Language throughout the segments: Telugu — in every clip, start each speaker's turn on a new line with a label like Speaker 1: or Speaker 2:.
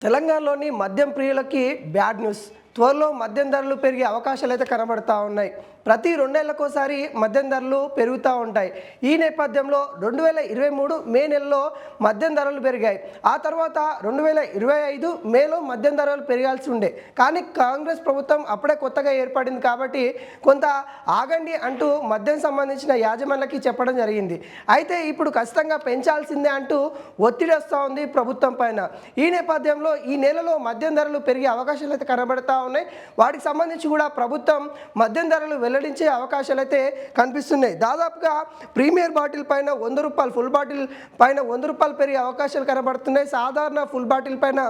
Speaker 1: తెలంగాణలోని మద్యం ప్రియులకి బ్యాడ్ న్యూస్. త్వరలో మద్యం ధరలు పెరిగే అవకాశాలు అయితే కనబడతా ఉన్నాయి. ప్రతి 2 ఏళ్లకోసారి మద్యం ధరలు పెరుగుతూ ఉంటాయి. ఈ నేపథ్యంలో 2023 మే నెలలో మద్యం ధరలు పెరిగాయి. ఆ తర్వాత 2025 మేలో మద్యం ధరలు పెరగాల్సి ఉండే. కానీ కాంగ్రెస్ ప్రభుత్వం అప్పుడే కొత్తగా ఏర్పడింది కాబట్టి కొంత ఆగండి అంటూ మద్యం సంబంధించిన యాజమాన్యాలకి చెప్పడం జరిగింది. అయితే ఇప్పుడు ఖచ్చితంగా పెంచాల్సిందే అంటూ ఒత్తిడి వస్తూ ఉంది ప్రభుత్వం పైన. ఈ నేపథ్యంలో ఈ నెలలో మద్యం ధరలు పెరిగే అవకాశాలు అయితే కనబడతా ఉన్నాయి. వాటికి సంబంధించి కూడా ప్రభుత్వం మద్యం ధరలు వెల్లడించే అవకాశాలు అయితే కనిపిస్తున్నాయి. దాదాపుగా ప్రీమియర్ బాటిల్ పైన ₹100, ఫుల్ బాటిల్ పైన ₹100 పెరిగే అవకాశాలు కనబడుతున్నాయి. సాధారణ ఫుల్ బాటిల్ పైన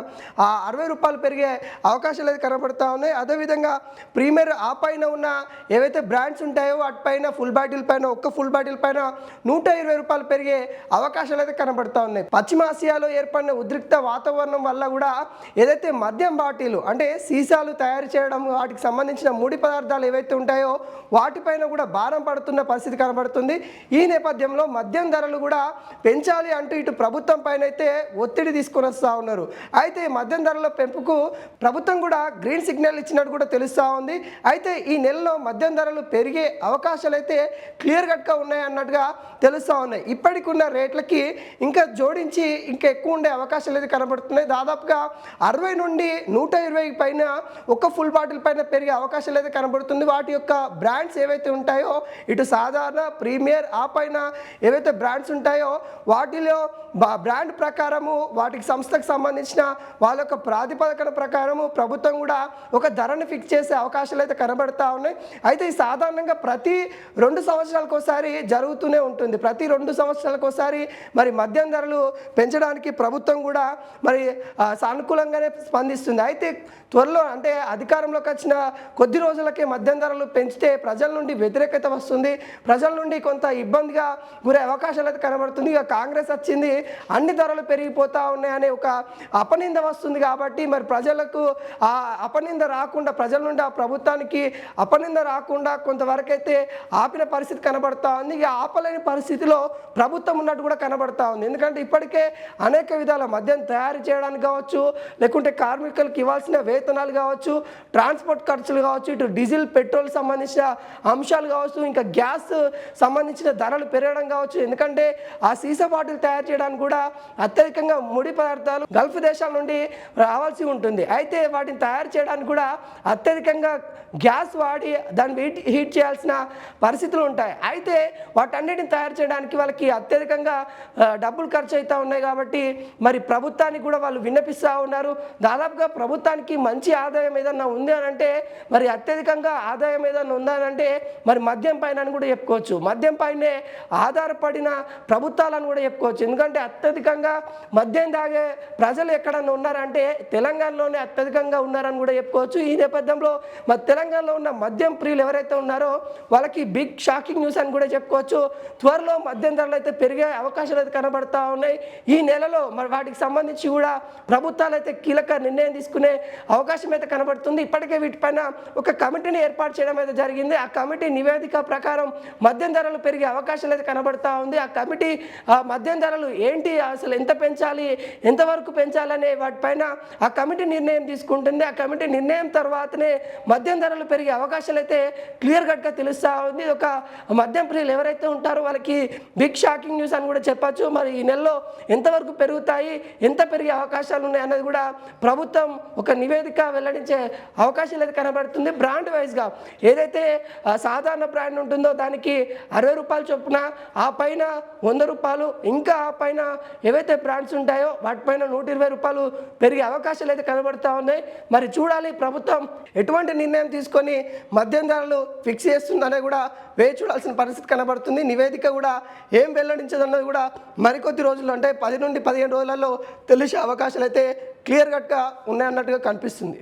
Speaker 1: ₹60 పెరిగే అవకాశాలు అయితే కనబడతా ఉన్నాయి. అదేవిధంగా ప్రీమియర్ ఆ పైన ఉన్న ఏవైతే బ్రాండ్స్ ఉంటాయో వాటిపైన ఫుల్ బాటిల్ పైన ఫుల్ బాటిల్ పైన ₹120 పెరిగే అవకాశాలు అయితే కనబడతా ఉన్నాయి. పశ్చిమాసియాలో ఏర్పడిన ఉద్రిక్త వాతావరణం వల్ల కూడా ఏదైతే మద్యం బాటిల్ అంటే సీసాలు తయారు చేయడం వాటికి సంబంధించిన ముడి పదార్థాలు ఏవైతే ఉంటాయో వాటిపైన కూడా భారం పడుతున్న పరిస్థితి కనబడుతుంది. ఈ నేపథ్యంలో మద్యం ధరలు కూడా పెంచాలి అంటూ ఇటు ప్రభుత్వం పైన అయితే ఒత్తిడి తీసుకొని వస్తూ ఉన్నారు. అయితే మద్యం ధరల పెంపుకు ప్రభుత్వం కూడా గ్రీన్ సిగ్నల్ ఇచ్చినట్టు కూడా తెలుస్తూ ఉంది. అయితే ఈ నెలలో మద్యం ధరలు పెరిగే అవకాశాలు అయితే క్లియర్ కట్గా ఉన్నాయి అన్నట్టుగా తెలుస్తూ ఉన్నాయి. ఇప్పటికున్న రేట్లకి ఇంకా జోడించి ఇంకా ఎక్కువ ఉండే అవకాశాలు అయితే కనబడుతున్నాయి. దాదాపుగా 60 నుండి 120 పైన ఫుల్ బాటిల్ పైన పెరిగే అవకాశాలు అయితే కనబడుతుంది. వాటి యొక్క బ్రాండ్స్ ఏవైతే ఉంటాయో ఇటు సాధారణ ప్రీమియర్ ఆ పైన ఏవైతే బ్రాండ్స్ ఉంటాయో వాటిలో బ్రాండ్ ప్రకారము వాటికి సంస్థకు సంబంధించిన వాళ్ళ యొక్క ప్రాతిపదికన ప్రకారము ప్రభుత్వం కూడా ఒక ధరను ఫిక్స్ చేసే అవకాశాలు అయితే కనబడతా ఉన్నాయి. అయితే ఈ సాధారణంగా ప్రతి 2 సంవత్సరాలకు ఒకసారి జరుగుతూనే ఉంటుంది. ప్రతి 2 సంవత్సరాలకు ఒకసారి మరి మద్యం ధరలు పెంచడానికి ప్రభుత్వం కూడా మరి సానుకూలంగానే స్పందిస్తుంది. అయితే త్వరలో అంటే అధికారంలోకి వచ్చిన కొద్ది రోజులకే మద్యం ధరలు పెంచితే ప్రజల నుండి వ్యతిరేకత వస్తుంది. ప్రజల నుండి కొంత ఇబ్బందిగా గురే అవకాశాలు అయితే కనబడుతుంది. ఇక కాంగ్రెస్ వచ్చింది అన్ని ధరలు పెరిగిపోతూ ఉన్నాయనే ఒక అపనింద వస్తుంది. కాబట్టి మరి ప్రజలకు ఆ అపనింద రాకుండా ప్రజల నుండి ఆ ప్రభుత్వానికి అపనింద రాకుండా కొంతవరకైతే ఆపిన పరిస్థితి కనబడతా ఉంది. ఇక ఆపలేని పరిస్థితిలో ప్రభుత్వం ఉన్నట్టు కూడా కనబడతా ఉంది. ఎందుకంటే ఇప్పటికే అనేక విధాల మద్యం తయారు చేయడానికి కావచ్చు, లేకుంటే కార్మికులకు ఇవ్వాల్సిన వేతనాలు కావచ్చు, ట్రాన్స్పోర్ట్ ఖర్చులు కావచ్చు, ఇటు డీజిల్ పెట్రోల్ సంబంధించిన అంశాలు కావచ్చు, ఇంకా గ్యాస్ సంబంధించిన ధరలు పెరగడం కావచ్చు. ఎందుకంటే ఆ సీసా బాటిల్ తయారు చేయడానికి కూడా అత్యధికంగా ముడి పదార్థాలు గల్ఫ్ దేశాల నుండి రావాల్సి ఉంటుంది. అయితే వాటిని తయారు చేయడానికి కూడా అత్యధికంగా గ్యాస్ వాడి దాన్ని హీట్ చేయాల్సిన పరిస్థితులు ఉంటాయి. అయితే వాటన్నిటిని తయారు చేయడానికి వాళ్ళకి అత్యధికంగా డబ్బులు ఖర్చు అవుతూ ఉన్నాయి. కాబట్టి మరి ప్రభుత్వానికి కూడా వాళ్ళు విన్నపిస్తూ ఉన్నారు. దాదాపుగా ప్రభుత్వానికి మంచి ఆదాయం ఏదన్నా ఉంది అని అంటే మరి అత్యధికంగా ఆదాయం ఏదన్నా ఉందనంటే మరి మద్యం పైన కూడా చెప్పుకోవచ్చు. మద్యం పైనే ఆధారపడిన ప్రభుత్వాలను కూడా చెప్పుకోవచ్చు. ఎందుకంటే అత్యధికంగా మద్యం తాగే ప్రజలు ఎక్కడన్నా ఉన్నారంటే తెలంగాణలోనే అత్యధికంగా ఉన్నారని కూడా చెప్పుకోవచ్చు. ఈ నేపథ్యంలో మరి తెలంగాణలో ఉన్న మద్యం ప్రియులు ఎవరైతే ఉన్నారో వాళ్ళకి బిగ్ షాకింగ్ న్యూస్ అని కూడా చెప్పుకోవచ్చు. త్వరలో మద్యం ధరలు అయితే పెరిగే అవకాశాలు అయితే కనబడతా ఉన్నాయి. ఈ నెలలో మరి వాటికి సంబంధించి కూడా ప్రభుత్వాలు అయితే కీలక నిర్ణయం తీసుకునే అవకాశం అయితే కనబడుతుంది. ఇప్పటికే వీటిపైన ఒక కమిటీని ఏర్పాటు చేయడం అయితే జరిగింది. ఆ కమిటీ నివేదిక ప్రకారం మద్యం ధరలు పెరిగే అవకాశాలు అయితే కనబడతా ఉంది. ఆ కమిటీ మద్యం ధరలు ఏంటి, అసలు ఎంత పెంచాలి, ఎంతవరకు పెంచాలనే వాటిపైన ఆ కమిటీ నిర్ణయం తీసుకుంటుంది. ఆ కమిటీ నిర్ణయం తర్వాతనే మద్యం ధరలు పెరిగే అవకాశాలు అయితే క్లియర్ కట్గా తెలుస్తూ ఉంది. ఒక మద్యం ప్రియులు ఎవరైతే ఉంటారో వాళ్ళకి బిగ్ షాకింగ్ న్యూస్ అని కూడా చెప్పచ్చు. మరి ఈ నెలలో ఎంతవరకు పెరుగుతాయి, ఎంత పెరిగే అవకాశాలు ఉన్నాయి అన్నది కూడా ప్రభుత్వం ఒక నివేదిక వెల్లడించే అవకాశాలు అయితే కనబడుతుంది. బ్రాండ్ వైజ్గా ఏదైతే సాధారణ బ్రాండ్ ఉంటుందో దానికి ₹60 చొప్పున, ఆ పైన ₹100, ఇంకా ఆ పైన ఏవైతే బ్రాండ్స్ ఉంటాయో వాటిపైన ₹120 పెరిగే అవకాశాలు అయితే కనబడుతూ ఉన్నాయి. మరి చూడాలి ప్రభుత్వం ఎటువంటి నిర్ణయం తీసుకొని మద్యం ధరలు ఫిక్స్ చేస్తుందనే కూడా వేచి చూడాల్సిన పరిస్థితి కనబడుతుంది. నివేదిక కూడా ఏం వెల్లడించదన్నది కూడా మరికొద్ది రోజుల్లో అంటే 10 నుండి 15 రోజులలో తెలిసే అవకాశాలు అయితే క్లియర్ కట్గా ఉన్నాయన్నట్టుగా కనిపిస్తుంది.